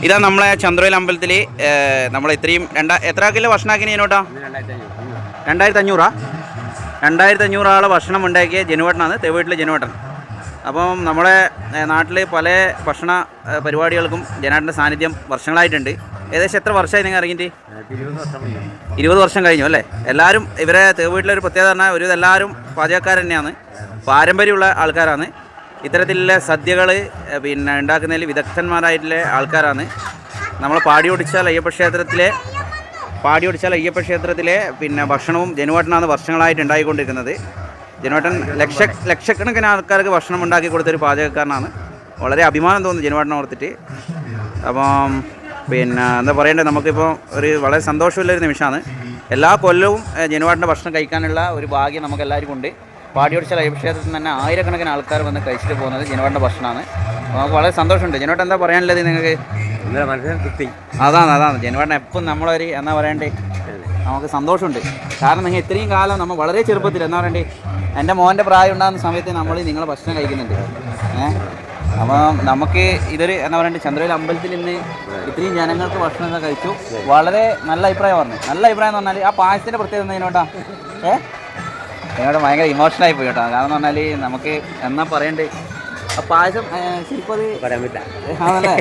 ഇതാ നമ്മളെ ചന്ദ്രവേൽ അമ്പലത്തിൽ നമ്മൾ ഇത്രയും എത്ര കിലോ ഭക്ഷണമാക്കി ഇതിനോട്ടാ 2500 2500 ആളെ ഭക്ഷണം ഉണ്ടാക്കിയ ജനുവേട്ടനാണ് തെവീട്ടിലെ ജനുവേട്ടൻ. അപ്പം നമ്മുടെ നാട്ടിൽ പല ഭക്ഷണ പരിപാടികൾക്കും ജനാട്ടിൻ്റെ സാന്നിധ്യം വർഷങ്ങളായിട്ടുണ്ട്. ഏകദേശം എത്ര വർഷമായി നിങ്ങൾ ഇറങ്ങിയിട്ട്? 20 വർഷം കഴിഞ്ഞു അല്ലേ? എല്ലാവരും ഇവരെ തെവീട്ടിലൊരു പ്രത്യേകത പറഞ്ഞാൽ ഒരു എല്ലാവരും പാചകക്കാർ തന്നെയാണ്, പാരമ്പര്യമുള്ള ആൾക്കാരാണ്. ഇത്തരത്തിലുള്ള സദ്യകൾ പിന്നെ ഉണ്ടാക്കുന്നതിൽ വിദഗ്ധന്മാരായിട്ടുള്ള ആൾക്കാരാണ്. നമ്മൾ പാടിയൊടിച്ചാൽ അയ്യപ്പ ക്ഷേത്രത്തിലെ പിന്നെ ഭക്ഷണവും ജനുവേട്ടനാണ് വർഷങ്ങളായിട്ട് ഉണ്ടായിക്കൊണ്ടിരിക്കുന്നത്. ജനുവേട്ടൻ ലക്ഷക്കണക്കിന് ആൾക്കാർക്ക് ഭക്ഷണം ഉണ്ടാക്കി കൊടുത്തൊരു പാചകക്കാരനാണ്. വളരെ അഭിമാനം തോന്നുന്നു ജനുവേട്ടനെ ഓർത്തിട്ട്. അപ്പം പിന്നെ എന്താ പറയേണ്ടത്, നമുക്കിപ്പോൾ വളരെ സന്തോഷമുള്ളൊരു നിമിഷമാണ്. എല്ലാ കൊല്ലവും ജനുവേട്ടൻ്റെ ഭക്ഷണം കഴിക്കാനുള്ള ഒരു ഭാഗ്യം നമുക്ക് എല്ലാവർക്കും ഉണ്ട്. പാടിയൊടിച്ചാൽ അയ്യപ്പ ക്ഷേത്രത്തിൽ തന്നെ ആയിരക്കണക്കിന് ആൾക്കാർ വന്ന് കഴിച്ചിട്ട് പോകുന്നത് ജനുവേട്ടൻ്റെ ഭക്ഷണമാണ്. നമുക്ക് വളരെ സന്തോഷമുണ്ട്. ജനുവേട്ടൻ എന്താ പറയാനുള്ളത് നിങ്ങൾക്ക്? അതാണ് ജനുവേട്ടൻ എപ്പം നമ്മളൊരു എന്നാ പറയണ്ടേ, നമുക്ക് സന്തോഷമുണ്ട്. കാരണം നിങ്ങൾ ഇത്രയും കാലം നമ്മൾ വളരെ ചെറുപ്പത്തിൽ എന്നാ പറയണ്ടേ, എൻ്റെ മോൻ്റെ പ്രായം ഉണ്ടാകുന്ന സമയത്ത് നമ്മൾ നിങ്ങളെ ഭക്ഷണം കഴിക്കുന്നുണ്ട്. അപ്പം നമുക്ക് ഇതൊരു എന്നാ പറയണ്ടേ, ചന്ദ്രവേൽ അമ്പലത്തിൽ ഇന്ന് ഇത്രയും ജനങ്ങൾക്ക് ഭക്ഷണമൊക്കെ കഴിച്ചു. വളരെ നല്ല അഭിപ്രായം പറഞ്ഞു. നല്ല അഭിപ്രായം എന്ന് പറഞ്ഞാൽ ആ പായസത്തിൻ്റെ പ്രത്യേകത ഇതിനോട്ടാ എന്നോട് ഭയങ്കര ഇമോഷണലായി പോയി കേട്ടോ. കാരണം എന്ന് പറഞ്ഞാൽ നമുക്ക് എന്നാ പറയണ്ടേ, ആ പായസം ശരിക്കും അത് പറയാൻ പറ്റില്ല. ആണല്ലേ?